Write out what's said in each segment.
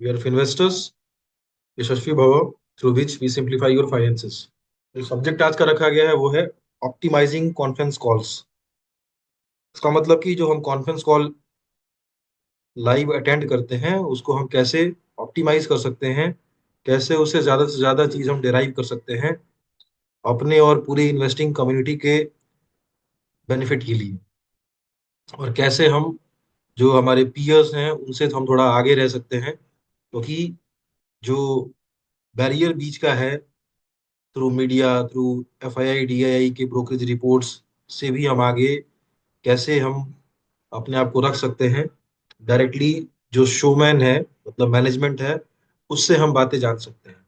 We are investors, यशस्वी भव, through which we simplify your finances. जो सब्जेक्ट आज का रखा गया है वो है ऑप्टिमाइजिंग कॉन्फ्रेंस कॉल्स। इसका मतलब कि जो हम कॉन्फ्रेंस कॉल लाइव अटेंड करते हैं उसको हम कैसे ऑप्टिमाइज कर सकते हैं, कैसे उससे ज़्यादा से ज़्यादा चीज़ हम डिराइव कर सकते हैं अपने और पूरी इन्वेस्टिंग कम्युनिटी के बेनिफिट के लिए, और कैसे हम जो हमारे पीयर्स हैं उनसे हम थोड़ा आगे रह सकते हैं, क्योंकि जो बैरियर बीच का है through media, through FII DII के ब्रोकरेज रिपोर्ट्स से भी हम आगे कैसे हम अपने आप को रख सकते हैं डायरेक्टली। जो शोमैन है मतलब मैनेजमेंट है, उससे हम बातें जान सकते हैं।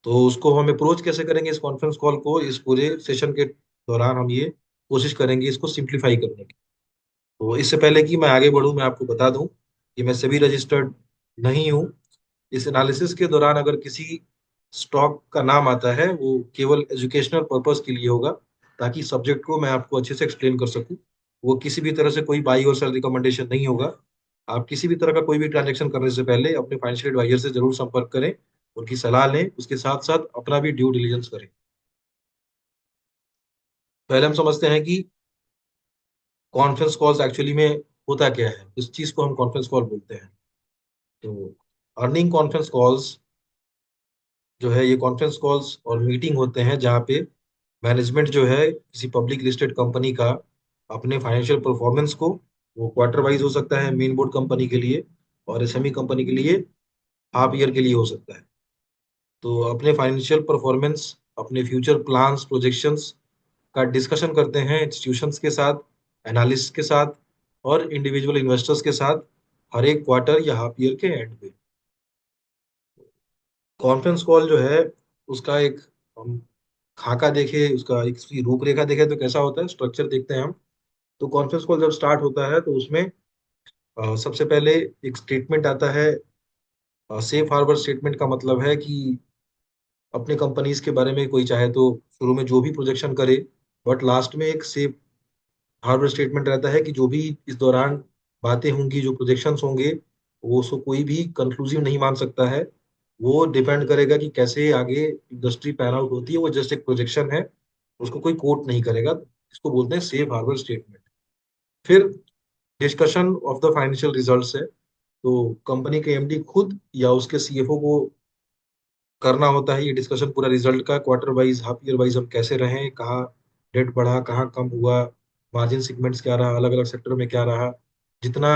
तो उसको हम अप्रोच कैसे करेंगे इस कॉन्फ्रेंस कॉल को, इस पूरे सेशन के दौरान हम ये कोशिश करेंगे इसको सिंप्लीफाई करने की। तो इससे पहले कि मैं आगे बढ़ूं, मैं आपको बता दूं कि मैं सभी रजिस्टर्ड नहीं हूं। इस एनालिसिस के दौरान अगर किसी स्टॉक का नाम आता है वो केवल एजुकेशनल पर्पस के लिए होगा, ताकि सब्जेक्ट को मैं आपको अच्छे से एक्सप्लेन कर सकूं। वो किसी भी तरह से कोई बाई और सेल रिकमेंडेशन नहीं होगा। आप किसी भी तरह का कोई भी ट्रांजेक्शन करने से पहले अपने फाइनेंशियल एडवाइजर से जरूर संपर्क करें, उनकी सलाह लें, उसके साथ साथ अपना भी ड्यू डिलिजेंस करें। पहले हम समझते हैं कि कॉन्फ्रेंस कॉल्स एक्चुअली में होता क्या है, इस चीज को हम कॉन्फ्रेंस कॉल बोलते हैं। तो अर्निंग कॉन्फ्रेंस कॉल्स जो है, ये कॉन्फ्रेंस कॉल्स और मीटिंग होते हैं जहाँ पे मैनेजमेंट जो है किसी पब्लिक लिस्टेड कंपनी का अपने फाइनेंशियल परफॉर्मेंस को, वो क्वार्टर वाइज हो सकता है मेन बोर्ड कंपनी के लिए, और एसएमई कंपनी के लिए हाफ ईयर के लिए हो सकता है। तो अपने फाइनेंशियल परफॉर्मेंस, अपने फ्यूचर प्लान्स प्रोजेक्शंस का डिस्कशन करते हैं इंस्टीट्यूशंस के साथ, एनालिस्ट के साथ और इंडिविजुअल इन्वेस्टर्स के साथ, हर एक क्वार्टर या हाफ ईयर के एंड पे। कॉन्फ्रेंस कॉल जो है उसका एक हम खाका देखे, उसका एक उसकी रूपरेखा देखे तो कैसा होता है, स्ट्रक्चर देखते हैं हम। तो कॉन्फ्रेंस कॉल जब स्टार्ट होता है तो उसमें सबसे पहले एक स्टेटमेंट आता है। सेफ हार्बर स्टेटमेंट का मतलब है कि अपने कंपनीज के बारे में कोई चाहे तो शुरू में जो भी प्रोजेक्शन करे, बट लास्ट में एक सेफ हार्बर स्टेटमेंट रहता है कि जो भी इस दौरान बातें होंगी, जो प्रोजेक्शंस होंगे, वो उसको कोई भी कंक्लूसिव नहीं मान सकता है। वो डिपेंड करेगा कि कैसे आगे इंडस्ट्री पैन आउट होती है, वो जस्ट एक प्रोजेक्शन है, उसको कोई कोट नहीं करेगा। इसको बोलते हैं सेफ हार्बर स्टेटमेंट। फिर discussion of the financial results है। तो कंपनी के एमडी खुद या उसके सीएफओ को करना होता है ये डिस्कशन पूरा रिजल्ट का, quarter wise half year wise हम कैसे रहे, कहाँ डेट बढ़ा, कहाँ कम हुआ, मार्जिन सेगमेंट्स क्या रहा, अलग अलग सेक्टर में क्या रहा। जितना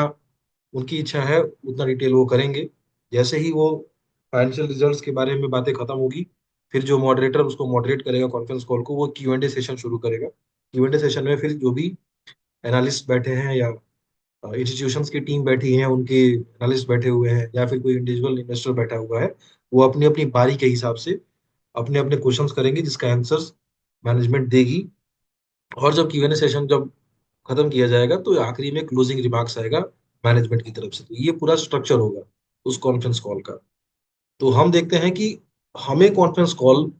उनकी इच्छा है उतना डिटेल वो करेंगे। जैसे ही वो फाइनेंशियल रिजल्ट्स के बारे में बातें खत्म होगी, फिर जो मॉडरेटर उसको मॉडरेट करेगा कॉन्फ्रेंस कॉल को, वो Q&A सेशन शुरू करेगा। Q&A सेशन में फिर जो भी एनालिस्ट बैठे हैं या इंस्टीट्यूशंस की टीम बैठी है, उनके एनालिस्ट बैठे हुए हैं या फिर कोई इंडिविजुअल इन्वेस्टर बैठा हुआ है, वो अपनी अपनी बारी के हिसाब से अपने अपने क्वेश्चंस करेंगे जिसका आंसर्स मैनेजमेंट देगी। और जब Q&A सेशन जब खत्म किया जाएगा तो आखिरी में क्लोजिंग रिमार्क्स आएगा मैनेजमेंट की तरफ से। तो ये पूरा स्ट्रक्चर होगा उस कॉन्फ्रेंस कॉल का। तो हम देखते हैं कि हमें कॉन्फ्रेंस कॉल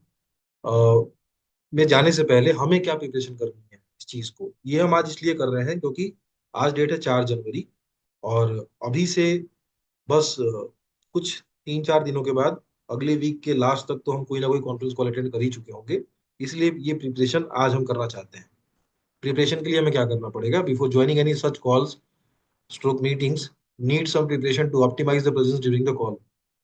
में जाने से पहले हमें क्या प्रिपरेशन करनी है इस चीज को। ये हम आज इसलिए कर रहे हैं क्योंकि आज डेट है 4 जनवरी, और अभी से बस कुछ 3-4 दिनों के बाद अगले वीक के लास्ट तक तो हम कोई ना कोई कॉन्फ्रेंस कॉल अटेंड कर ही चुके होंगे। इसलिए ये प्रिपरेशन आज हम करना चाहते हैं। प्रिपरेशन के लिए हमें क्या करना पड़ेगा? Before joining any such calls stroke meetings, need some preparation to optimise the presence during the call.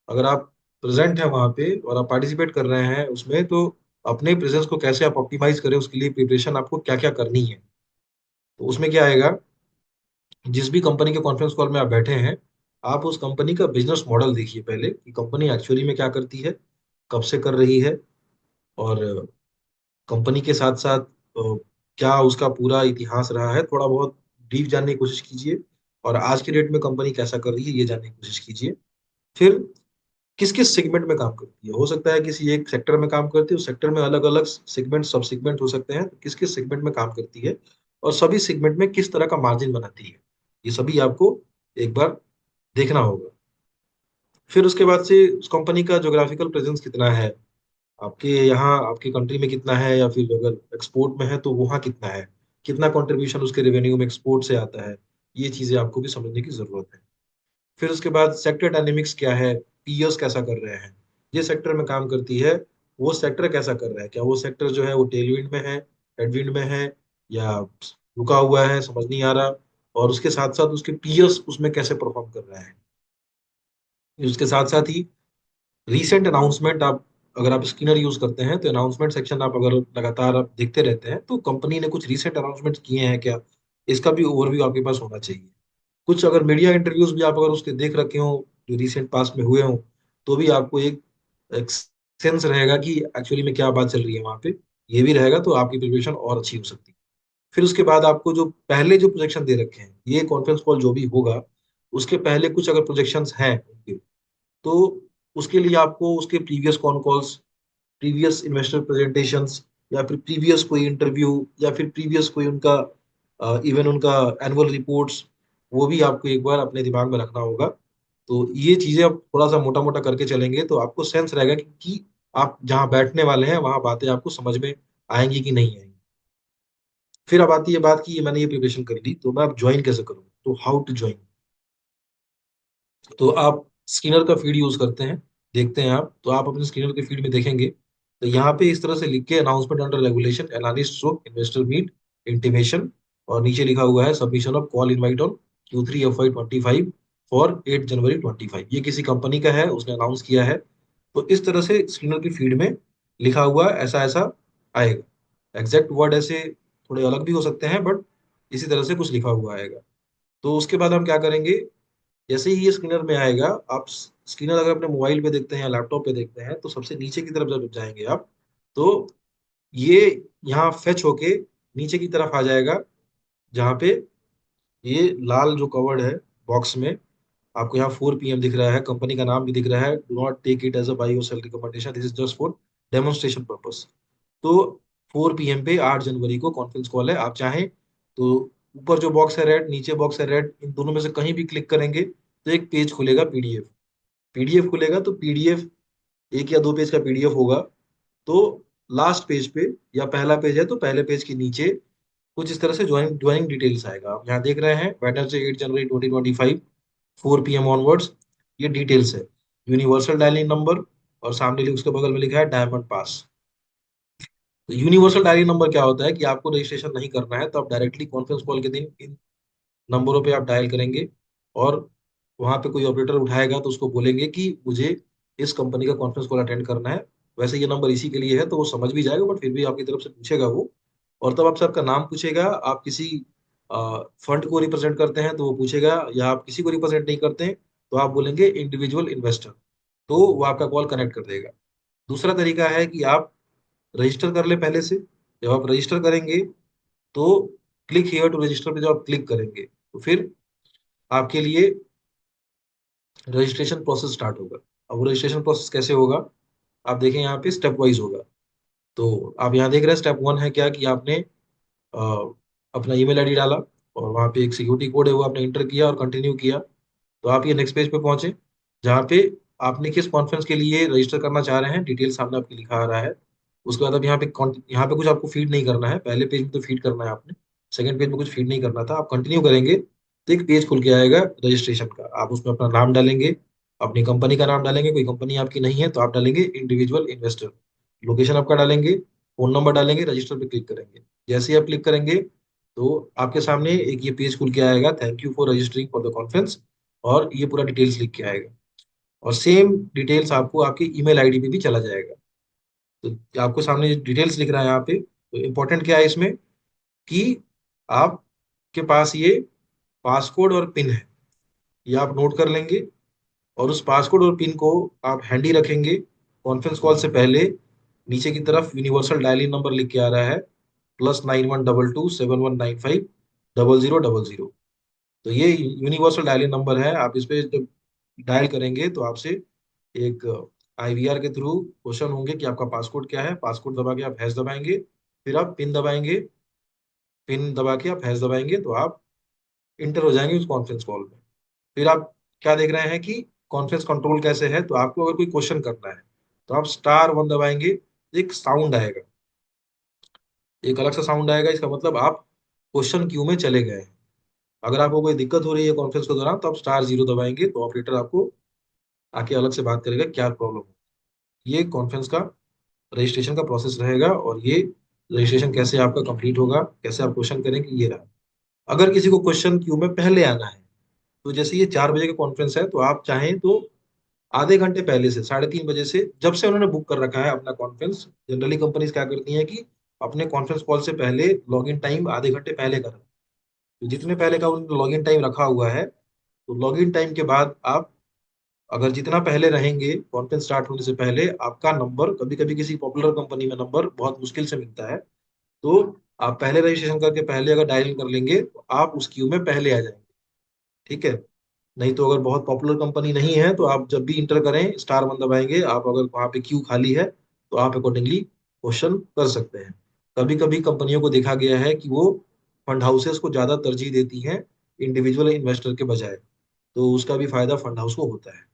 अगर आप प्रेजेंट हैं वहां पे और आप पार्टिसिपेट कर रहे हैं उसमें, तो अपने प्रेजेंस को कैसे आप ऑप्टिमाइज करें उसके लिए प्रिपरेशन आपको क्या क्या करनी है। तो उसमें क्या आएगा, जिस भी कंपनी के कॉन्फ्रेंस कॉल में आप बैठे हैं, आप उस कंपनी का बिजनेस मॉडल देखिए पहले कि कंपनी एक्चुअली में क्या करती है, कब से कर रही है, और कंपनी के साथ साथ क्या उसका पूरा इतिहास रहा है, थोड़ा बहुत डीप जानने की कोशिश कीजिए। और आज के डेट में कंपनी कैसा कर रही है ये जानने की कोशिश कीजिए। फिर किस किस सेगमेंट में काम करती है, हो सकता है किसी एक सेक्टर में काम करती है, उस सेक्टर में अलग अलग सेगमेंट सब सेगमेंट हो सकते हैं, किस किस सेगमेंट में काम करती है और सभी सेगमेंट में किस तरह का मार्जिन बनाती है, ये सभी आपको एक बार देखना होगा। फिर उसके बाद से उस कंपनी का ज्योग्राफिकल प्रेजेंस कितना है, आपके यहाँ आपकी कंट्री में कितना है, या फिर अगर एक्सपोर्ट में है तो वहाँ कितना है, कितना कंट्रीब्यूशन उसके रेवेन्यू में एक्सपोर्ट से आता है। ये चीजें आपको भी समझने की जरूरत है। फिर उसके बाद सेक्टर डायनेमिक्स क्या है, पीयर्स कैसा कर रहे हैं, ये सेक्टर में काम करती है, वो सेक्टर कैसा कर रहा है, क्या वो सेक्टर जो है वो टेलविंड में है, हेडविंड में है, या रुका हुआ है, समझ नहीं आ रहा। और उसके साथ साथ उसके पीयर्स उसमें कैसे परफॉर्म कर रहे हैं। उसके साथ साथ ही रीसेंट अनाउंसमेंट, आप अगर आप स्किनर यूज करते हैं तो अनाउंसमेंट सेक्शन आप अगर लगातार आप देखते रहते हैं तो कंपनी ने कुछ रीसेंट अनाउंसमेंट किए हैं क्या, इसका भी ओवरव्यू आपके पास होना चाहिए। कुछ अगर मीडिया इंटरव्यूज भी आप अगर उसके देख रखे हो जो रिसेंट पास्ट में हुए हो, तो भी आपको एक सेंस रहेगा कि एक्चुअली में क्या बात चल रही है वहां पे। ये भी रहेगा तो आपकी प्रिपरेशन और अच्छी हो सकती है। फिर उसके बाद आपको जो पहले जो प्रोजेक्शन दे रखे हैं, ये कॉन्फ्रेंस कॉल जो भी होगा उसके पहले कुछ अगर प्रोजेक्शंस हैं उनके, तो उसके लिए आपको उसके previous con calls, previous investor presentations, या फिर प्रीवियस कोई इंटरव्यू, या फिर प्रीवियस कोई उनका इवन उनका एनुअल रिपोर्ट्स, वो भी आपको एक बार अपने दिमाग में रखना होगा। तो ये चीजें आप थोड़ा सा मोटा मोटा करके चलेंगे तो आपको सेंस रहेगा कि आप जहाँ बैठने वाले हैं वहां बातें आपको समझ में आएंगी कि नहीं आएंगी। फिर अब आती है बात कि मैंने ये प्रिपरेशन कर ली तो मैं अब ज्वाइन कैसे करूँ, तो हाउ टू ज्वाइन। तो आप स्किनर का फीड यूज करते हैं, देखते हैं आप, तो आप अपने स्किनर के फीड में देखेंगे तो यहाँ पे इस तरह से लिख के announcement under regulation analyst stroke investor meet intimation, और नीचे लिखा हुआ है submission of call invite on Q3 FY 25 for 8 January 25। ये किसी कंपनी का है, उसने अनाउंस किया है। तो इस तरह से स्किनर की फीड में लिखा हुआ ऐसा ऐसा आएगा। एग्जैक्ट वर्ड ऐसे थोड़े अलग भी हो सकते हैं, बट इसी तरह से कुछ लिखा हुआ आएगा। तो उसके बाद हम क्या करेंगे, जैसे ही ये स्कैनर में आएगा, आप स्कैनर अगर अपने मोबाइल पे देखते हैं या लैपटॉप पे देखते हैं तो सबसे नीचे की तरफ जब जाएंगे आप, तो ये यहाँ फेच होके नीचे की तरफ आ जाएगा, जहाँ पे ये लाल जो कवर्ड है बॉक्स में, आपको यहाँ 4 PM दिख रहा है, कंपनी का नाम भी दिख रहा है, do not take it as a buy or sell recommendation, this is just for demonstration purpose. तो 4 PM पे 8 जनवरी को कॉन्फ्रेंस कॉल है। आप चाहें तो ऊपर जो बॉक्स है रेड, नीचे बॉक्स है रेड, इन दोनों में से कहीं भी क्लिक करेंगे तो एक पेज खुलेगा पीडीएफ। पीडीएफ खुलेगा तो पीडीएफ एक या दो पेज का पीडीएफ होगा। तो लास्ट पेज पे, या पहला पेज है तो पहले पेज के नीचे कुछ इस तरह से ज्वाइनिंग डिटेल्स आएगा। आप यहाँ देख रहे हैं वेडनेसडे 8 जनवरी 2025 4 PM ऑनवर्ड्स, ये डिटेल्स है। यूनिवर्सल डायलिंग नंबर, और सामने उसके बगल में लिखा है डायमंड पास। तो यूनिवर्सल डायलिंग नंबर क्या होता है कि आपको रजिस्ट्रेशन नहीं करना है तो आप डायरेक्टली कॉन्फ्रेंस कॉल के दिन इन नंबरों पे आप डायल करेंगे, और वहां पे कोई ऑपरेटर उठाएगा तो उसको बोलेंगे कि मुझे इस कंपनी का कॉन्फ्रेंस कॉल अटेंड करना है। वैसे ये नंबर इसी के लिए है तो वो समझ भी जाएगा, बट फिर भी आपकी तरफ से पूछेगा वो। और तब आपसे आपका नाम पूछेगा, आप किसी फंड को रिप्रेजेंट करते हैं तो वो पूछेगा, या आप किसी को रिप्रेजेंट नहीं करते हैं तो आप बोलेंगे इंडिविजुअल इन्वेस्टर, तो वो आपका कॉल कनेक्ट कर देगा। दूसरा तरीका है कि आप रजिस्टर कर ले पहले से। जब आप रजिस्टर करेंगे तो क्लिक हियर टू रजिस्टर पे जब आप क्लिक करेंगे तो फिर आपके लिए रजिस्ट्रेशन प्रोसेस स्टार्ट होगा। अब वो रजिस्ट्रेशन प्रोसेस कैसे होगा, आप देखें यहाँ पे स्टेप वाइज होगा। तो आप यहाँ देख रहे हैं स्टेप 1 है क्या कि आपने अ, अपना ईमेल आईडी डाला, और वहाँ पे एक सिक्योरिटी कोड है वो आपने इंटर किया और कंटिन्यू किया। तो आप ये नेक्स्ट पेज पे पहुंचे, जहाँ पे आपने किस कॉन्फ्रेंस के लिए रजिस्टर करना चाह रहे हैं, डिटेल सामने आपकी लिखा आ रहा है। उसके बाद अब यहाँ पे कुछ आपको फीड नहीं करना है, पहले पेज में तो फीड करना है आपने, सेकंड पेज में कुछ फीड नहीं करना था। आप कंटिन्यू करेंगे तो एक पेज खुल के आएगा रजिस्ट्रेशन का। आप उसमें अपना नाम डालेंगे, अपनी कंपनी का नाम डालेंगे, कोई कंपनी आपकी नहीं है तो आप डालेंगे इंडिविजुअल इन्वेस्टर, लोकेशन आपका डालेंगे, फोन नंबर डालेंगे, रजिस्टर पे क्लिक करेंगे। जैसे ही आप क्लिक करेंगे तो आपके सामने एक ये पेज खुल के आएगा, thank you for registering for the conference, और ये पूरा डिटेल्स लिख के आएगा। और सेम डिटेल्स आपको आपके ईमेल आईडी पे भी चला जाएगा। तो आपको सामने डिटेल्स लिख रहा है यहाँ पे, तो इम्पोर्टेंट क्या है इसमें कि आपके पास ये पासकोड और पिन है, ये आप नोट कर लेंगे। और उस पासकोड और पिन को आप हैंडी रखेंगे। कॉन्फ्रेंस कॉल से पहले नीचे की तरफ यूनिवर्सल डायलिंग नंबर लिख के आ रहा है, +912271950000। तो ये यूनिवर्सल डायलिंग नंबर है। आप इस पे जब डायल करेंगे तो आपसे एक आईवीआर के थ्रू क्वेश्चन होंगे कि आपका पासकोड क्या है। पासकोड दबा के आप हैश दबाएंगे, फिर आप पिन दबाएंगे, पिन दबा के आप हैश दबाएंगे तो आप इंटर हो जाएंगे उस कॉन्फ्रेंस कॉल में। फिर आप क्या देख रहे हैं कि कॉन्फ्रेंस कंट्रोल कैसे है, तो आपको अगर कोई क्वेश्चन करना है तो आप *1 दबाएंगे, एक साउंड आएगा, एक अलग सा साउंड आएगा, इसका मतलब आप क्वेश्चन क्यू में चले गए हैं। अगर आपको कोई दिक्कत हो रही है कॉन्फ्रेंस के दौरान तो आप *0 दबाएंगे तो ऑपरेटर आपको आके अलग से बात करेगा क्या प्रॉब्लम है। ये कॉन्फ्रेंस का रजिस्ट्रेशन का प्रोसेस रहेगा, और ये रजिस्ट्रेशन कैसे आपका कंप्लीट होगा, कैसे आप क्वेश्चन करेंगे, ये रहा। अगर किसी को क्वेश्चन क्यू में पहले आना है, तो जैसे ये 4 बजे का कॉन्फ्रेंस है, तो आप चाहें तो आधे घंटे पहले से, 3:30 बजे से, जब से उन्होंने बुक कर रखा है अपना कॉन्फ्रेंस, जनरली कंपनीज क्या करती हैं कि अपने कॉन्फ्रेंस कॉल से पहले लॉग इन टाइम आधे घंटे पहले कर, तो जितने पहले का उन्होंने लॉग इन टाइम रखा हुआ है, तो लॉग इन टाइम के बाद आप अगर जितना पहले रहेंगे कॉन्फ्रेंस स्टार्ट होने से पहले, आपका नंबर, कभी कभी किसी पॉपुलर कंपनी में नंबर बहुत मुश्किल से मिलता है, तो आप पहले रजिस्ट्रेशन करके पहले अगर डायल कर लेंगे तो आप उस क्यू में पहले आ जाएंगे। ठीक है। नहीं तो अगर बहुत पॉपुलर कंपनी नहीं है तो आप जब भी इंटर करें *1 दबाएंगे, आप अगर वहां पे क्यू खाली है तो आप अकॉर्डिंगली क्वेश्चन कर सकते हैं। कभी कभी कंपनियों को देखा गया है कि वो फंड हाउसेस को ज्यादा तरजीह देती हैं इंडिविजुअल इन्वेस्टर के बजाय, तो उसका भी फायदा फंड हाउस को होता है।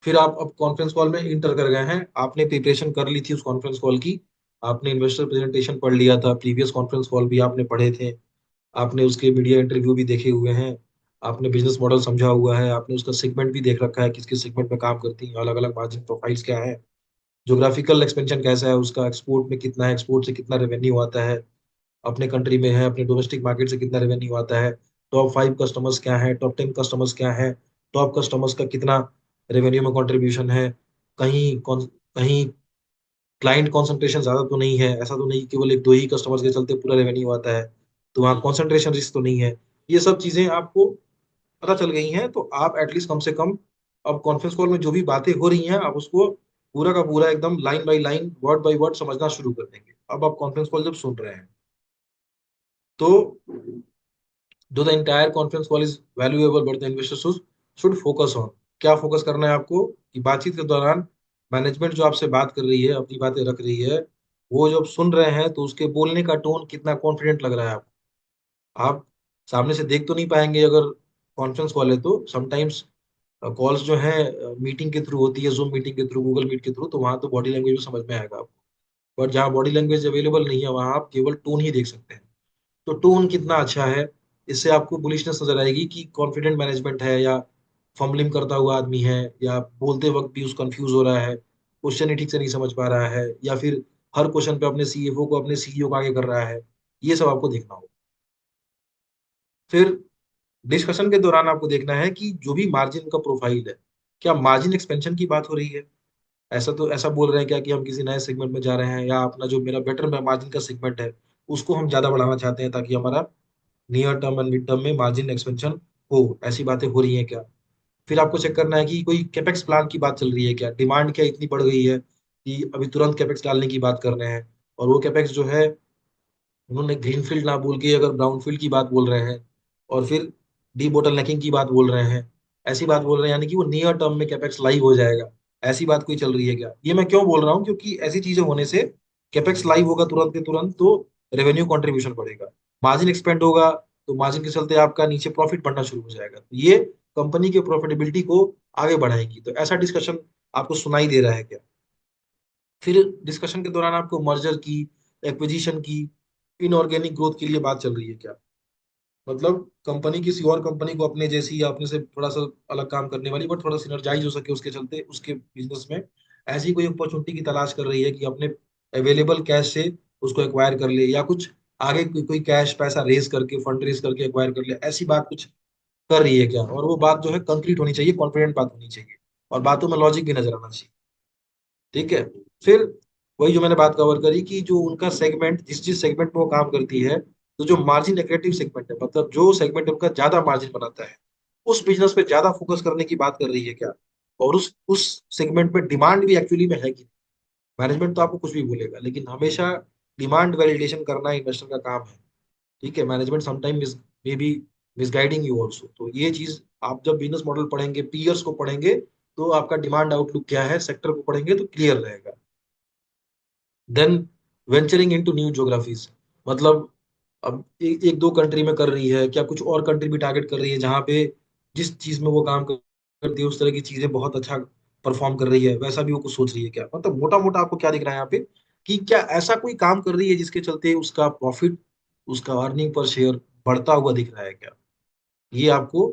फिर आप अब कॉन्फ्रेंस कॉल में इंटर कर गए हैं, आपने प्रिपरेशन कर ली थी उस कॉन्फ्रेंस कॉल की, आपने इन्वेस्टर प्रेजेंटेशन पढ़ लिया था, प्रीवियस कॉन्फ्रेंस कॉल भी आपने पढ़े थे, आपने उसके मीडिया इंटरव्यू भी देखे हुए हैं, आपने बिजनेस मॉडल समझा हुआ है, आपने उसका सेगमेंट भी देख रखा है, किस किस सेगमेंट में काम करती हैं, अलग अलग मार्जिन प्रोफाइल्स क्या है, जोग्राफिकल एक्सपेंशन कैसा है उसका, एक्सपोर्ट में कितना है, एक्सपोर्ट से कितना रेवेन्यू आता है, अपने कंट्री में है, अपने डोमेस्टिक मार्केट से कितना रेवेन्यू आता है, टॉप 5 कस्टमर्स क्या है, टॉप 10 कस्टमर्स क्या है, टॉप कस्टमर्स का कितना रेवेन्यू में कंट्रीब्यूशन है, कहीं क्लाइंट कॉन्सेंट्रेशन ज्यादा तो नहीं है, ऐसा तो नहीं केवल एक दो ही कस्टमर्स के चलते पूरा रेवेन्यू आता है, तो वहाँ कॉन्सेंट्रेशन रिस्क तो नहीं है। ये सब चीजें आपको पता चल गई हैं, तो आप एटलीस्ट कम से कम अब कॉन्फ्रेंस कॉल में जो भी बातें हो रही हैं आप उसको पूरा का पूरा एकदम line by line, word by word समझना शुरू कर देंगे अब आप कॉन्फ्रेंस कॉल जब सुन रहे हैं तो। दो the entire conference call is valuable but the investor should focus on, क्या फोकस करना है आपको कि बातचीत के दौरान मैनेजमेंट जो आपसे बात कर रही है, अपनी बातें रख रही है, वो जब सुन रहे हैं तो उसके बोलने का टोन कितना कॉन्फिडेंट लग रहा है आपको। आप सामने से देख तो नहीं पाएंगे अगर कॉन्फ्रेंस कॉल है, तो समटाइम्स कॉल्स जो है मीटिंग के थ्रू होती है, जूम मीटिंग के थ्रू, गूगल मीट के थ्रू, तो वहां तो बॉडी लैंग्वेज भी समझ में आएगा आपको। बट जहाँ बॉडी लैंग्वेज अवेलेबल नहीं है वहां आप केवल टोन ही देख सकते हैं, तो टोन कितना अच्छा है, इससे आपको बुलिशनेस नजर आएगी कि कॉन्फिडेंट मैनेजमेंट है, या फंबलिंग करता हुआ आदमी है, या बोलते वक्त भी उस कंफ्यूज हो रहा है, क्वेश्चन ही ठीक से नहीं समझ पा रहा है, या फिर हर क्वेश्चन पे अपने सीएफओ को, अपने सीईओ को आगे कर रहा है। ये सब आपको देखना होगा। फिर डिस्कशन के दौरान आपको देखना है कि जो भी मार्जिन का प्रोफाइल है, क्या मार्जिन एक्सपेंशन की बात हो रही है, ऐसा बोल रहे हैं क्या कि हम किसी नए सेगमेंट में जा रहे हैं, या अपना जो मेरा बेटर मार्जिन का सेगमेंट है उसको हम ज्यादा बढ़ाना चाहते हैं ताकि हमारा near term and mid term में मार्जिन एक्सपेंशन हो, ऐसी बातें हो रही हैं क्या। फिर आपको चेक करना है कि कोई कैपेक्स प्लान की बात चल रही है क्या, डिमांड क्या इतनी बढ़ गई है कि अभी तुरंत कैपेक्स डालने की बात कर रहे हैं, और वो कैपेक्स जो है उन्होंने ग्रीनफील्ड ना बोल के अगर ब्राउनफील्ड की बात बोल रहे हैं, और फिर डी बोटलनेकिंग की बात बोल रहे हैं, ऐसी बात बोल रहे हैं यानी कि वो नियर टर्म में कैपेक्स लाइव हो जाएगा, ऐसी बात कोई चल रही है क्या। ये मैं क्यों बोल रहा हूँ, क्योंकि ऐसी चीजें होने से कैपेक्स लाइव होगा तुरंत के तुरंत, तो रेवेन्यू कंट्रीब्यूशन बढ़ेगा, मार्जिन एक्सपेंड होगा, तो मार्जिन के चलते आपका नीचे प्रॉफिट बढ़ना शुरू हो जाएगा, तो ये कंपनी के प्रॉफिटेबिलिटी को आगे बढ़ाएगी। तो ऐसा डिस्कशन आपको सुनाई दे रहा है क्या। फिर डिस्कशन के दौरान आपको मर्जर की, एक्विजिशन की, इनऑर्गेनिक ग्रोथ के लिए बात चल रही है क्या, मतलब कंपनी किसी और कंपनी को अपने जैसी या अपने से थोड़ा सा अलग काम करने वाली, बट थोड़ा सिनर्जाइज हो सके उसके चलते उसके बिजनेस में, ऐसी कोई अपॉर्चुनिटी की तलाश कर रही है कि अपने अवेलेबल कैश से उसको एक्वायर कर ले, या कुछ आगे कोई कैश पैसा रेज करके, फंड रेज करके एक्वायर कर ले, ऐसी बात कुछ कर रही है क्या। और वो बात जो है कंक्रीट होनी चाहिए, कॉन्फिडेंट बात होनी चाहिए, और बातों में लॉजिक भी नजर आना चाहिए। ठीक है। फिर वही जो मैंने बात कवर करी कि जो उनका सेगमेंट, जिस जिस सेगमेंट में वो काम करती है, तो जो मार्जिन एक्रेटिव सेगमेंट है, मतलब जो सेगमेंट उनका ज्यादा मार्जिन बनाता है, उस बिजनेस पे ज्यादा फोकस करने की बात कर रही है क्या, और उस सेगमेंट में डिमांड भी एक्चुअली में है कि। मैनेजमेंट तो आपको कुछ भी बोलेगा, लेकिन हमेशा डिमांड वैलिडेशन करना इन्वेस्टर का काम है। ठीक है। Management sometime may be misguiding you also, तो ये चीज आप जब बिजनेस मॉडल पढ़ेंगे, पीयर्स को पढ़ेंगे, तो आपका डिमांड आउटलुक क्या है, सेक्टर को पढ़ेंगे तो क्लियर रहेगा। Then venturing into new geographies, मतलब अब एक दो कंट्री में कर रही है क्या, कुछ और कंट्री भी टारगेट कर रही है जहां पे जिस चीज में वो काम करती है उस तरह की चीजें बहुत अच्छा परफॉर्म कर रही है, वैसा भी वो कुछ सोच रही है क्या। मतलब मोटा मोटा आपको क्या दिख रहा है यहाँ पे कि क्या ऐसा कोई काम कर रही है जिसके चलते उसका प्रॉफिट, उसका अर्निंग पर शेयर बढ़ता हुआ दिख रहा है क्या, ये आपको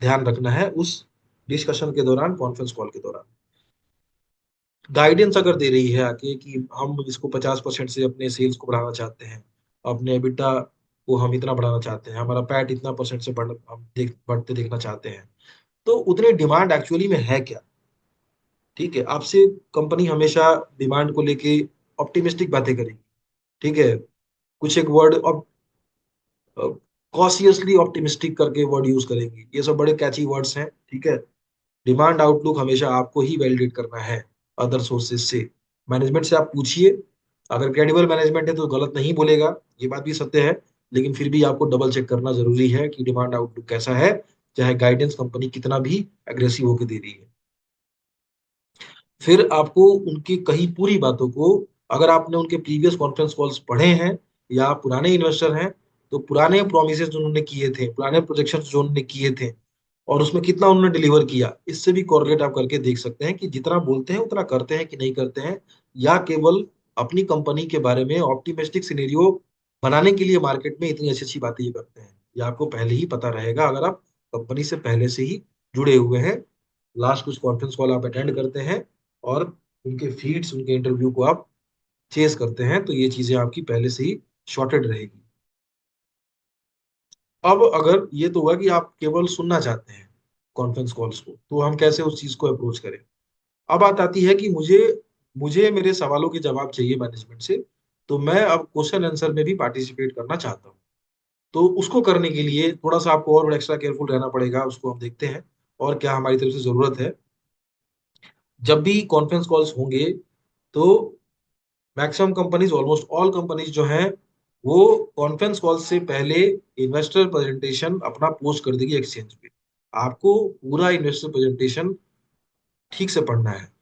ध्यान रखना है उस डिस्कशन के दौरान, कॉन्फ्रेंस कॉल के दौरान। गाइडेंस अगर दे रही है आके कि हम इसको 50% से अपने सेल्स को बढ़ाना चाहते हैं, अपने EBITDA को हम इतना बढ़ाना चाहते हैं, हमारा पैट इतना परसेंट से हम बढ़ते देखना चाहते हैं, तो उतनी डिमांड एक्चुअली में है क्या। ठीक है, आपसे कंपनी हमेशा डिमांड को लेके ऑप्टिमिस्टिक बातें करेगी। ठीक है, कुछ एक वर्ड कॉशियसली ऑप्टिमिस्टिक करके वर्ड यूज करेंगी, ये सब बड़े कैची वर्ड्स हैं। ठीक है, डिमांड आउटलुक हमेशा आपको ही वैलिडेट करना है अदर सोर्सेज से। मैनेजमेंट से आप पूछिए, अगर क्रेडिबल मैनेजमेंट है तो गलत नहीं बोलेगा, ये बात भी सत्य है। लेकिन फिर भी आपको डबल चेक करना जरूरी है कि डिमांड आउटलुक कैसा है, चाहे गाइडेंस कंपनी कितना भी एग्रेसिव होकर दे रही है। फिर आपको उनकी कही पूरी बातों को, अगर आपने उनके प्रीवियस कॉन्फ्रेंस कॉल्स पढ़े हैं या आप पुराने इन्वेस्टर हैं, तो पुराने प्रोमिसेस जो उन्होंने किए थे, पुराने प्रोजेक्शन जो उन्होंने किए थे, और उसमें कितना उन्होंने डिलीवर किया, इससे भी कॉरलेट आप करके देख सकते हैं कि जितना बोलते हैं उतना करते हैं कि नहीं करते हैं, या केवल अपनी कंपनी के बारे में ऑप्टिमिस्टिक सिनेरियो बनाने के लिए मार्केट में इतनी अच्छी अच्छी बातें ये करते हैं। ये आपको पहले ही पता रहेगा अगर आप कंपनी से पहले से ही जुड़े हुए हैं, लास्ट कुछ कॉन्फ्रेंस कॉल आप अटेंड करते हैं, और उनके फीड्स, उनके इंटरव्यू को आप चेस करते हैं, तो ये चीजें आपकी पहले से ही शॉर्टेड रहेगी। अब अगर ये तो हुआ कि आप केवल सुनना चाहते हैं कॉन्फ्रेंस कॉल्स को, तो हम कैसे उस चीज को अप्रोच करें। अब बात आती है कि मुझे मुझे मेरे सवालों के जवाब चाहिए मैनेजमेंट से, तो मैं अब क्वेश्चन आंसर में भी पार्टिसिपेट करना चाहता हूँ। तो उसको करने के लिए थोड़ा सा आपको और एक्स्ट्रा केयरफुल रहना पड़ेगा, उसको हम देखते हैं और क्या हमारी तरफ से जरूरत है। जब भी कॉन्फ्रेंस कॉल्स होंगे, तो maximum companies, almost all companies जो हैं, वो कॉन्फ्रेंस कॉल से पहले इन्वेस्टर प्रेजेंटेशन अपना पोस्ट कर देगी एक्सचेंज पे। आपको पूरा इन्वेस्टर प्रेजेंटेशन ठीक से पढ़ना है।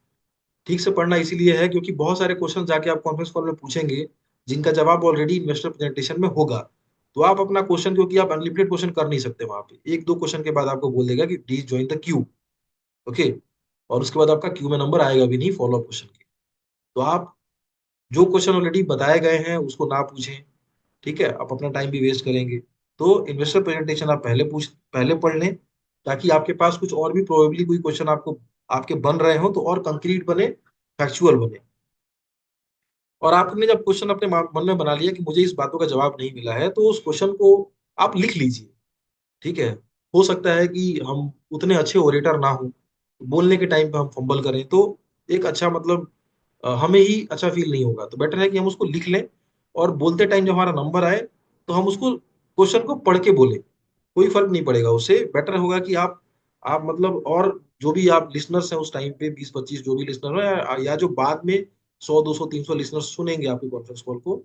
ठीक से पढ़ना इसीलिए है क्योंकि बहुत सारे क्वेश्चन जाके आप कॉन्फ्रेंस कॉल में पूछेंगे जिनका जवाब ऑलरेडी इन्वेस्टर प्रेजेंटेशन में होगा। तो आप अपना क्वेश्चन, क्योंकि आप अनलिमिटेड क्वेश्चन कर नहीं सकते वहां पे, एक दो क्वेश्चन के बाद आपको बोल देगा कि please join the Q. Okay, और उसके बाद आपका क्यू में नंबर आएगा भी नहीं फॉलो अप क्वेश्चन के। तो आप जो क्वेश्चन ऑलरेडी बताए गए हैं उसको ना पूछें। ठीक है, आप अपना टाइम भी वेस्ट करेंगे। तो इन्वेस्टर प्रेजेंटेशन आप पहले पढ़ लें, ताकि आपके पास कुछ और भी प्रोबेबली कोई क्वेश्चन आपको आपके बन रहे हो तो और कंक्रीट बने, फैक्चुअल बने। और आपने जब क्वेश्चन अपने मन में बना लिया कि मुझे इस बातों का जवाब नहीं मिला है, तो उस क्वेश्चन को आप लिख लीजिए। ठीक है, हो सकता है कि हम उतने अच्छे ओरेटर ना हो, बोलने के टाइम पे हम फंबल करें, तो एक अच्छा मतलब हमें ही अच्छा फील नहीं होगा। तो बेटर है कि हम उसको लिख लें, और बोलते टाइम जब हमारा नंबर आए तो हम उसको क्वेश्चन को पढ़ के बोले। कोई फर्क नहीं पड़ेगा, उससे बेटर होगा कि आप मतलब, और जो भी आप लिसनर्स हैं उस टाइम पे 20-25 जो भी लिसनर हो, या जो बाद में 100 200 300 लिसनर्स सुनेंगे आपकी कॉन्फ्रेंस कॉल को,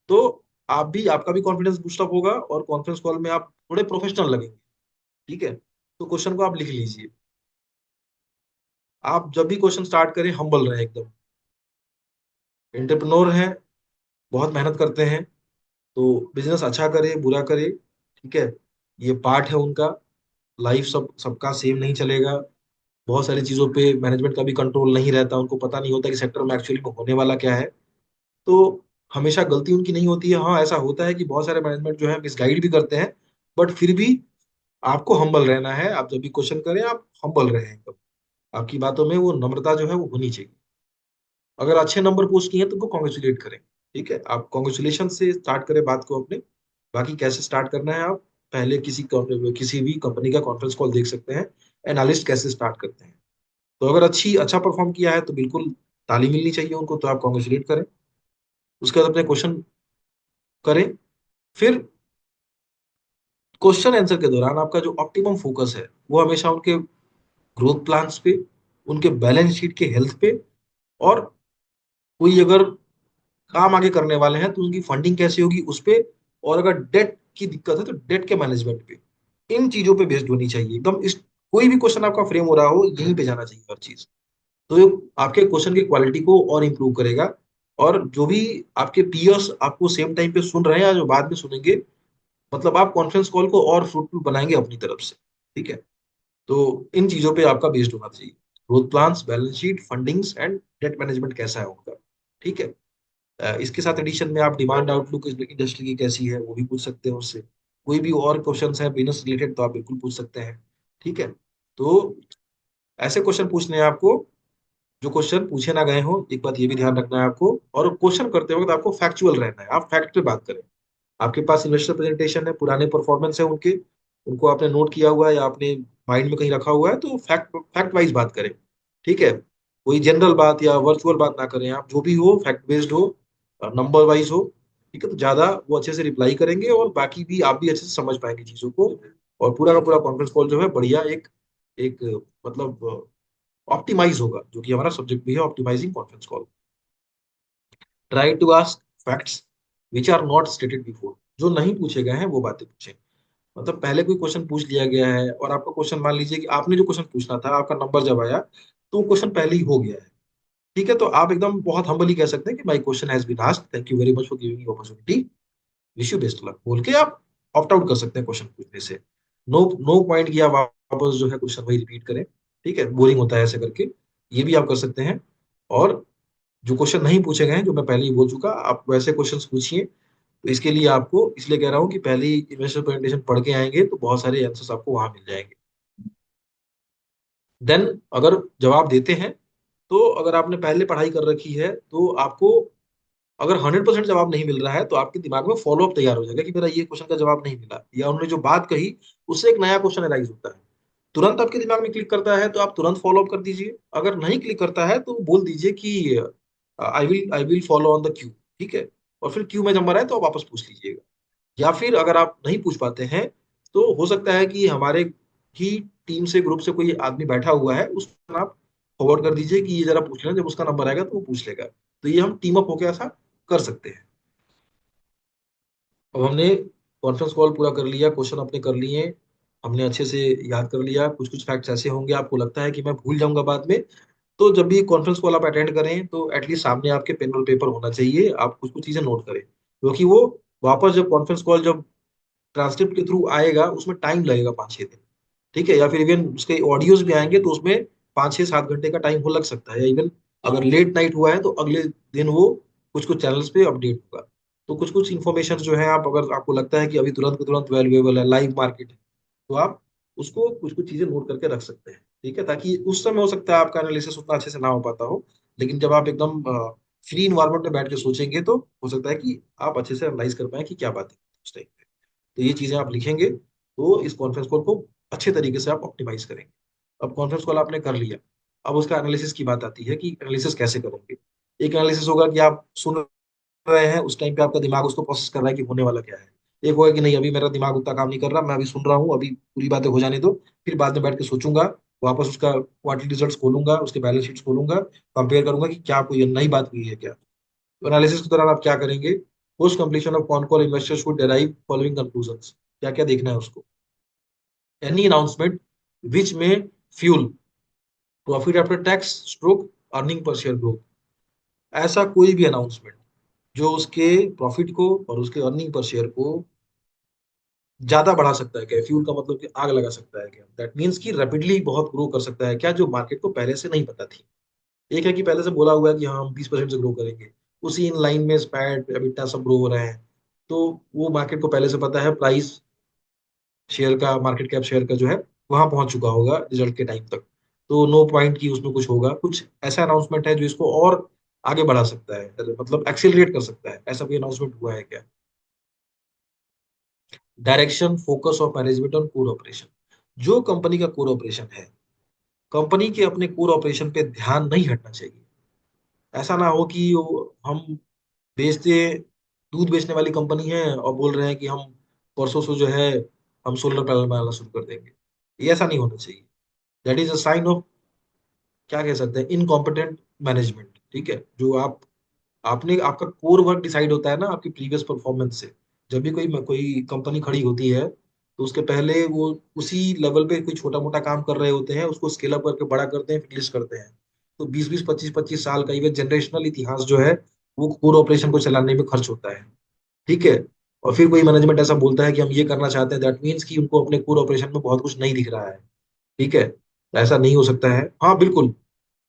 तो आप भी, आपका भी कॉन्फिडेंस बूस्टअप होगा और कॉन्फ्रेंस कॉल में आप थोड़े प्रोफेशनल लगेंगे। ठीक है, तो क्वेश्चन को आप लिख लीजिए। आप जब भी क्वेश्चन स्टार्ट करें, हम्बल रहे एकदम। एंटरप्रेन्योर हैं, बहुत मेहनत करते हैं, तो बिजनेस अच्छा करे बुरा करे, ठीक है, ये पार्ट है उनका। लाइफ सबका सेम नहीं चलेगा। बहुत सारी चीजों पे मैनेजमेंट का भी कंट्रोल नहीं रहता, उनको पता नहीं होता कि सेक्टर में एक्चुअली में होने वाला क्या है। तो हमेशा गलती उनकी नहीं होती है। हाँ, ऐसा होता है कि बहुत सारे मैनेजमेंट जो है मिसगाइड भी करते हैं, बट फिर भी आपको हम्बल रहना है। आप जब भी क्वेश्चन करें, आप हम्बल रहें एकदम। आपकी बातों में वो नम्रता जो है वो होनी चाहिए। अगर अच्छे नंबर पोस्ट किए हैं तो उनको कॉन्ग्रेचुलेट करें। ठीक है, आप कॉन्ग्रेचुलेशन से स्टार्ट करें बात को अपने। बाकी कैसे स्टार्ट करना है, आप पहले किसी भी कंपनी का कॉन्फ्रेंस कॉल देख सकते हैं, एनालिस्ट कैसे स्टार्ट करते हैं। तो अगर अच्छा परफॉर्म किया है तो बिल्कुल ताली मिलनी चाहिए उनको, तो आप कॉन्ग्रेचुलेट करें। उसके बाद अपने क्वेश्चन करें। फिर क्वेश्चन आंसर के दौरान आपका जो ऑप्टिमम फोकस है वो हमेशा उनके ग्रोथ प्लान्स पे, उनके बैलेंस शीट के हेल्थ पे, और कोई अगर काम आगे करने वाले हैं तो उनकी फंडिंग कैसी होगी उस पे, और अगर डेट की दिक्कत है तो डेट के मैनेजमेंट पे। इन चीजों पे बेस्ड होनी चाहिए एकदम। इस कोई भी क्वेश्चन आपका फ्रेम हो रहा हो, यहीं पे जाना चाहिए हर चीज। तो ये आपके क्वेश्चन की क्वालिटी को और इम्प्रूव करेगा। और जो भी आपके पीयर्स आपको सेम टाइम पे सुन रहे हैं या जो बाद में सुनेंगे, मतलब आप कॉन्फ्रेंस कॉल को और फ्रूटफुल बनाएंगे अपनी तरफ से। ठीक है, तो इन चीजों पे आपका बेस्ड होना चाहिए। Growth plans, balance sheet, fundings and debt management कैसा है उनका। ठीक है, इसके साथ एडिशन में आप डिमांड आउटलुक इंडस्ट्री की कैसी है वो भी पूछ सकते हैं उससे। कोई भी और क्वेश्चन है बिजनेस रिलेटेड तो आप बिल्कुल पूछ सकते हैं। ठीक है। तो ऐसे क्वेश्चन पूछने हैं आपको जो क्वेश्चन पूछे ना गए हो। एक बात ये भी ध्यान रखना है आपको, और क्वेश्चन करते वक्त आपको फैक्चुअल रहना है, आप फैक्ट पे बात करें। आपके पास इन्वेस्टर प्रेजेंटेशन है, पुराने परफॉर्मेंस है उनके, उनको आपने नोट किया हुआ है या आपने माइंड में कहीं रखा हुआ है, तो फैक्ट फैक्ट वाइज बात करें। ठीक है। कोई जनरल बात या वर्चुअल बात ना करें, आप जो भी हो फैक्ट बेस्ड हो, नंबर वाइज हो। ठीक है, तो ज्यादा वो अच्छे से रिप्लाई करेंगे और बाकी भी आप भी अच्छे से समझ पाएंगे चीजों को। और पूरा का पूरा कॉन्फ्रेंस कॉल जो है बढ़िया एक एक मतलब ऑप्टिमाइज होगा, जो कि हमारा सब्जेक्ट भी है, optimising conference call. Try to ask facts which are not stated before. जो नहीं पूछे गए हैं वो बातें पूछें। मतलब पहले कोई क्वेश्चन पूछ लिया गया है और आपका क्वेश्चन, मान लीजिए कि आपने जो क्वेश्चन पूछना था, आपका नंबर जब आया तो वो क्वेश्चन पहले ही हो गया है। ठीक है, तो आप एकदम बहुत हम्बली कह सकते हैं कि my question has been asked, thank you very much for giving opportunity, wish you best luck बोल के आप ऑप्ट आउट कर सकते हैं क्वेश्चन पूछने से। नो नो पॉइंट किया वापस जो है क्वेश्चन वही रिपीट करें। ठीक है, बोरिंग होता है ऐसे करके। ये भी आप कर सकते हैं। और जो क्वेश्चन नहीं पूछे गए हैं, जो मैं पहले ही बोल चुका, आप वैसे क्वेश्चन पूछिए। तो इसके लिए आपको इसलिए कह रहा हूँ कि पहले ही इन्वेस्टर प्रेजेंटेशन पढ़ के आएंगे तो बहुत सारे आंसर्स आपको वहां मिल जाएंगे। देन अगर जवाब देते हैं, तो अगर आपने पहले पढ़ाई कर रखी है तो आपको, अगर 100% जवाब नहीं मिल रहा है तो आपके दिमाग में फॉलो अप तैयार हो जाएगा कि मेरा ये क्वेश्चन का जवाब नहीं मिला, या उन्होंने जो बात कही उससे एक नया क्वेश्चन अराइज होता है, तुरंत आपके दिमाग में क्लिक करता है तो आप तुरंत फॉलो अप कर दीजिए। अगर नहीं क्लिक करता है तो बोल दीजिए कि I will follow on the Q. ठीक है, और फिर क्यू में नंबर आए तो आप वापस पूछ लीजिएगा। या फिर अगर आप नहीं पूछ पाते हैं, तो हो सकता है कि हमारे ही टीम से, ग्रुप से कोई आदमी बैठा हुआ है, उसको आप फॉरवर्ड कर दीजिए कि ये जरा पूछ लेना, जब उसका नंबर आएगा तो वो पूछ लेगा। तो ये हम टीम अप होकर ऐसा कर सकते हैं। अब हमने कॉन्फ्रेंस कॉल पूरा कर लिया, क्वेश्चन अपने कर लिए, हमने अच्छे से याद कर लिया। कुछ कुछ फैक्ट्स ऐसे होंगे आपको लगता है कि मैं भूल जाऊंगा बाद में, तो जब भी कॉन्फ्रेंस कॉल आप अटेंड करें तो एटलीस्ट सामने आपके पेन और पेपर होना चाहिए, आप कुछ कुछ चीजें नोट करें, क्योंकि वो वापस जब कॉन्फ्रेंस कॉल जब ट्रांसक्रिप्ट के थ्रू आएगा उसमें टाइम लगेगा 5-6 दिन। ठीक है, या फिर इवन उसके ऑडियोज भी आएंगे तो उसमें 5-6-7 घंटे का टाइम हो लग सकता है, या इवन अगर लेट नाइट हुआ है तो अगले दिन वो कुछ कुछ चैनल्स पे अपडेट होगा। तो कुछ कुछ इन्फॉर्मेशन जो है, आप अगर आपको लगता है कि अभी तुरंत के तुरंत वैल्यूएबल है, लाइव मार्केट है, तो आप उसको कुछ कुछ चीजें नोट करके रख सकते हैं। ठीक है, ताकि उस समय हो सकता है आपका एनालिसिस उतना अच्छे से ना हो पाता हो, लेकिन जब आप एकदम फ्री इन्वायरमेंट में बैठ के सोचेंगे तो हो सकता है कि आप अच्छे से एनालाइज कर पाए कि क्या बात है उस टाइम पे। तो ये चीजें आप लिखेंगे तो इस कॉन्फ्रेंस कॉल को अच्छे तरीके से आप ऑप्टिमाइज करेंगे। अब कॉन्फ्रेंस कॉल आपने कर लिया, अब उसका एनालिसिस की बात आती है कि एनालिसिस कैसे करेंगे। एक एनालिसिस होगा कि आप सुन रहे हैं, उस टाइम पे आपका दिमाग उसको प्रोसेस कर रहा है कि होने वाला क्या है। एक होगा कि नहीं, अभी मेरा दिमाग उतना काम नहीं कर रहा, मैं अभी सुन रहा हूँ, अभी पूरी बातें हो जाने दो, फिर बाद में बैठ के सोचूंगा, वापस उसका क्वार्टरली रिजल्ट्स खोलूंगा, उसके बैलेंस शीट्स खोलूंगा, कंपेयर करूंगा कि क्या कोई नई बात हुई है क्या। तो एनालिसिस के दौरान आप क्या करेंगे? Post completion of con call investor should derive following conclusions. क्या क्या देखना है उसको? एनी अनाउंसमेंट विच में fuel profit after tax stroke earning per share growth. ऐसा कोई भी अनाउंसमेंट जो उसके प्रॉफिट को और उसके अर्निंग पर शेयर को ज्यादा बढ़ा सकता है क्या? फ्यूल का मतलब कि आग लगा सकता है क्या? दैट मीन्स कि रैपिडली बहुत ग्रो कर सकता है क्या, जो मार्केट को पहले से नहीं पता थी। एक है कि पहले से बोला हुआ है कि हाँ हम 20% से ग्रो करेंगे, उसी इन लाइन में स्पैट एबिटा सब ग्रो हो रहे हैं, तो वो मार्केट को पहले से पता है, प्राइस शेयर का, मार्केट कैप शेयर का जो है वहां पहुंच चुका होगा रिजल्ट के टाइम तक। तो नो पॉइंट की उसमें कुछ होगा, कुछ ऐसा अनाउंसमेंट है जो इसको और आगे बढ़ा सकता है, मतलब एक्सेलरेट कर सकता है, ऐसा कोई अनाउंसमेंट हुआ है क्या? Direction focus of management on core operation. जो कंपनी का कोर ऑपरेशन है, कंपनी के अपने कोर ऑपरेशन पे ध्यान नहीं हटना चाहिए। ऐसा ना हो कि हम बेचते दूध बेचने वाली कंपनी है और बोल रहे हैं कि हम परसों से जो है हम सोलर पैनल बनाना शुरू कर देंगे। ये ऐसा नहीं होना चाहिए। That is a sign off, क्या कह सकते हैं, इनकॉम्पिटेंट मैनेजमेंट। ठीक है, जो आप, आपने, आपका कोर वर्क डिसाइड होता है ना आपकी प्रीवियस परफॉर्मेंस से। जब भी कोई कोई कंपनी खड़ी होती है तो उसके पहले वो उसी लेवल पे कोई छोटा मोटा काम कर रहे होते हैं, उसको स्केल अप करके बड़ा करते हैं, फिर लिस्ट करते हैं। तो 20-20 25-25 साल का इवन जनरेशनल इतिहास जो है वो कोर ऑपरेशन को चलाने में खर्च होता है। ठीक है, और फिर कोई मैनेजमेंट ऐसा बोलता है कि हम ये करना चाहते हैं, दैट मीन्स कि उनको अपने कोर ऑपरेशन में बहुत कुछ नहीं दिख रहा है। ठीक है, तो ऐसा नहीं हो सकता है। हाँ बिल्कुल,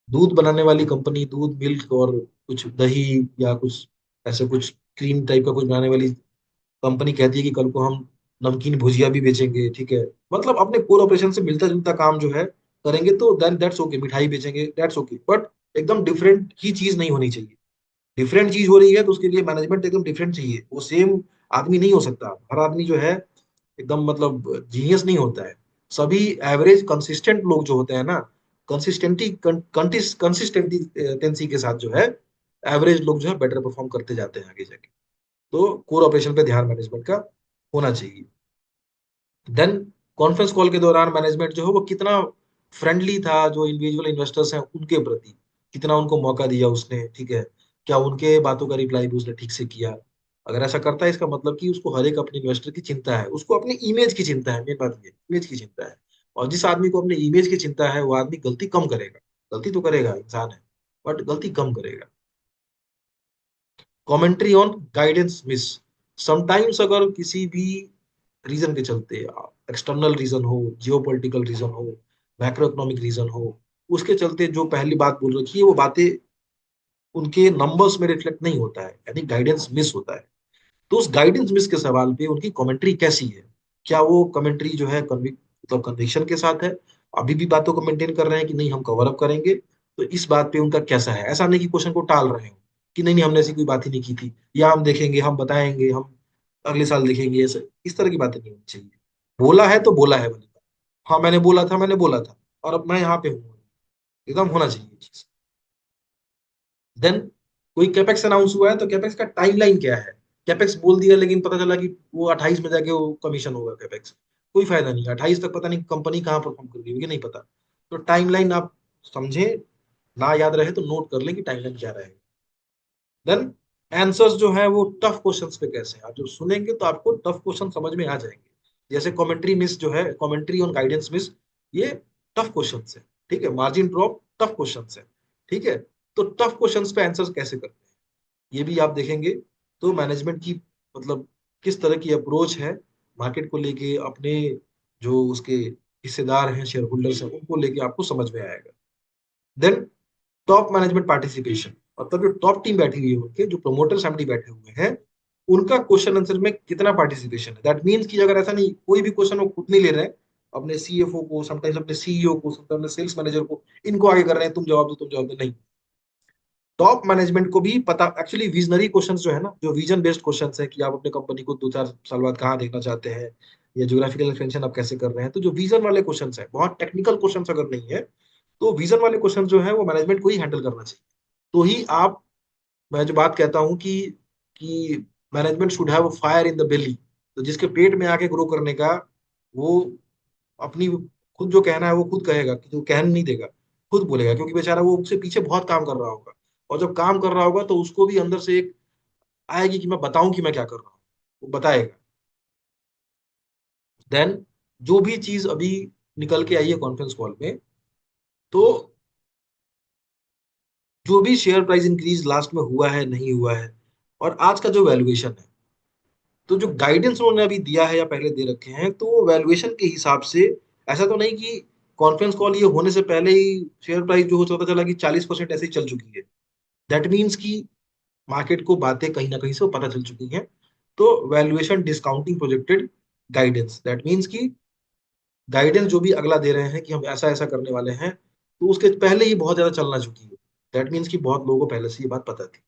दूध बनाने वाली कंपनी, दूध मिल्क और कुछ दही या कुछ ऐसे कुछ क्रीम टाइप का कुछ बनाने वाली कंपनी कहती है कि कल को हम नमकीन भुजिया भी बेचेंगे, ठीक है, मतलब अपने कोर ऑपरेशन से मिलता जुलता काम जो है करेंगे तो देन दैट्स ओके, मिठाई बेचेंगे दैट्स ओके, बट एकदम डिफरेंट ही चीज नहीं होनी चाहिए। डिफरेंट चीज हो रही है तो उसके लिए मैनेजमेंट एकदम डिफरेंट चाहिए, वो सेम आदमी नहीं हो सकता, हर आदमी जो है एकदम मतलब जीनियस नहीं होता है। सभी एवरेज कंसिस्टेंट लोग जो होते हैं ना, कंसिस्टेंसी के साथ जो है एवरेज लोग जो है बेटर परफॉर्म करते जाते हैं आगे जाके। तो कोर ऑपरेशन पे ध्यान मैनेजमेंट का होना चाहिए। देन कॉन्फ्रेंस कॉल के दौरान मैनेजमेंट जो है वो कितना फ्रेंडली था जो इंडिविजुअल इन्वेस्टर्स हैं उनके प्रति, कितना उनको मौका दिया उसने, ठीक है, क्या उनके बातों का रिप्लाई भी उसने ठीक से किया। अगर ऐसा करता है इसका मतलब कि उसको हर एक अपने इन्वेस्टर की चिंता है, उसको अपनी इमेज की चिंता है, मेन बात ये इमेज की चिंता है। और जिस आदमी को अपने इमेज की चिंता है वो आदमी गलती कम करेगा, गलती तो करेगा, इंसान है, बट गलती कम करेगा। Commentary on guidance miss, sometimes अगर किसी भी रीजन के चलते, एक्सटर्नल रीजन हो, जियोपॉलिटिकल रीजन हो, मैक्रो इकोनॉमिक रीजन हो, उसके चलते जो पहली बात बोल रखी है वो बातें उनके नंबर्स में रिफ्लेक्ट नहीं होता है, यानी गाइडेंस मिस होता है। तो उस गाइडेंस मिस के सवाल पे उनकी कमेंट्री कैसी है, क्या वो कमेंट्री जो है मतलब कन्विक्शन के साथ है, अभी भी बातों को मेंटेन कर रहे हैं कि नहीं हम कवर अप करेंगे, तो इस बात पे उनका कैसा है। ऐसा नहीं कि क्वेश्चन को टाल रहे हो कि नहीं नहीं हमने ऐसी कोई बात ही नहीं की थी, या हम देखेंगे, हम बताएंगे, हम अगले साल देखेंगे, ऐसे इस तरह की बातें नहीं होनी चाहिए। बोला है तो बोला है वाली बात, हाँ मैंने बोला था, मैंने बोला था, और अब मैं यहाँ पे हूँ, एकदम होना चाहिए ये चीज। देन कोई कैपेक्स अनाउंस हुआ है तो कैपेक्स का टाइमलाइन क्या है। कैपेक्स बोल दिया लेकिन पता चला कि वो 28 में जाके वो कमीशन होगा कैपेक्स, कोई फायदा नहीं, 28 तक पता नहीं कंपनी कहाँ परफॉर्म कर रही होगी, नहीं पता। तो टाइमलाइन आप समझे, ना याद रहे तो नोट कर ले कि टाइमलाइन क्या रहेगा। देन आंसर्स जो है वो टफ क्वेश्चंस पे कैसे हैं, आप जो सुनेंगे तो आपको टफ क्वेश्चन समझ में आ जाएंगे। जैसे कमेंट्री मिस जो है, कमेंट्री ऑन गाइडेंस मिस, ये टफ क्वेश्चंस है, ठीक है, मार्जिन ड्रॉप टफ क्वेश्चंस है, ठीक है। तो टफ क्वेश्चंस पे आंसर्स कैसे करते हैं ये भी आप देखेंगे। तो मैनेजमेंट की मतलब किस तरह की अप्रोच है मार्केट को लेके, अपने जो उसके हिस्सेदार हैं, शेयर होल्डर्स हैं, उनको लेके आपको समझ में आएगा। देन टॉप मैनेजमेंट पार्टिसिपेशन, मतलब जो टॉप टीम बैठी हुई है उनके जो प्रमोटर्स एमडी बैठे हुए हैं, उनका क्वेश्चन आंसर में कितना पार्टिसिपेशन है। दैट मीन्स कि अगर ऐसा नहीं कोई भी क्वेश्चन वो खुद नहीं ले रहे हैं, अपने सीएफओ को, समटाइम्स अपने सीईओ को, समटाइम्स अपने सेल्स मैनेजर को, इनको आगे कर रहे हैं, तुम जवाब दो, तुम जवाब दो, नहीं। टॉप मैनेजमेंट को भी पता, एक्चुअली विजनरी क्वेश्चंस जो है ना, जो विजन बेस्ड क्वेश्चंस है कि आप अपने कंपनी को 2-4 साल बाद कहाँ देखना चाहते हैं, या ज्योग्राफिकल एक्सपेंशन आप कैसे कर रहे हैं, तो जो विजन वाले क्वेश्चंस है, बहुत टेक्निकल क्वेश्चंस अगर नहीं है, तो विजन वाले क्वेश्चन जो है वो मैनेजमेंट को ही हैंडल करना चाहिए। तो ही आप, मैं जो बात कहता हूँ कि management should have fire in the belly, तो जिसके पेट में आके ग्रो करने का, वो अपनी खुद जो कहना है वो खुद कहेगा, कि जो कहने नहीं देगा खुद बोलेगा, क्योंकि बेचारा वो उससे पीछे बहुत काम कर रहा होगा, और जब काम कर रहा होगा तो उसको भी अंदर से एक आएगी कि मैं बताऊं कि मैं क्या कर रहा हूँ, वो बताएगा। देन जो भी चीज अभी निकल के आई है कॉन्फ्रेंस कॉल में, तो जो भी शेयर प्राइस इंक्रीज लास्ट में हुआ है नहीं हुआ है, और आज का जो वैल्यूएशन है, तो जो गाइडेंस उन्होंने अभी दिया है या पहले दे रखे हैं, तो वो वैल्यूएशन के हिसाब से, ऐसा तो नहीं कि कॉन्फ्रेंस कॉल ये होने से पहले ही शेयर प्राइस जो हो पता चला कि 40% ऐसे ही चल चुकी है। दैट मीन्स कि मार्केट को बातें कहीं ना कहीं से पता चल चुकी हैं। तो valuation discounting projected guidance, that means कि गाइडेंस जो भी अगला दे रहे हैं कि हम ऐसा ऐसा करने वाले हैं, तो उसके पहले ही बहुत ज्यादा चलना चुकी है। दैट मीन्स कि बहुत लोगों को पहले से ये बात पता थी।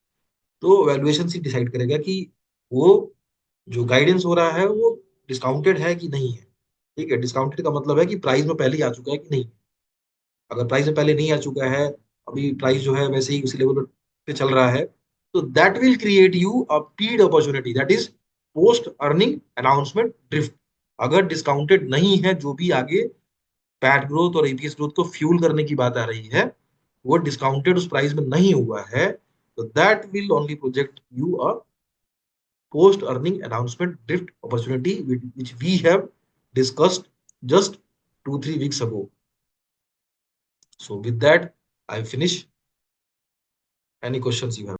तो वैल्यूएशन से डिसाइड करेगा कि वो जो गाइडेंस हो रहा है वो डिस्काउंटेड है कि नहीं है। ठीक है, डिस्काउंटेड का मतलब है कि प्राइस में पहले ही आ चुका है कि नहीं। अगर प्राइस में पहले नहीं आ चुका है, अभी प्राइस जो है वैसे ही उसी लेवल पे चल रहा है, तो that will create you a PEAD opportunity, that is post earning announcement drift. अगर डिस्काउंटेड नहीं है, जो भी आगे पैट ग्रोथ और ईपीएस ग्रोथ को फ्यूल करने की बात आ रही है, वो डिस्काउंटेड उस प्राइस में नहीं हुआ है, तो that will only project you a post earning announcement drift opportunity, which we have discussed just 2-3 weeks ago. So with that, I finish. Any questions you have?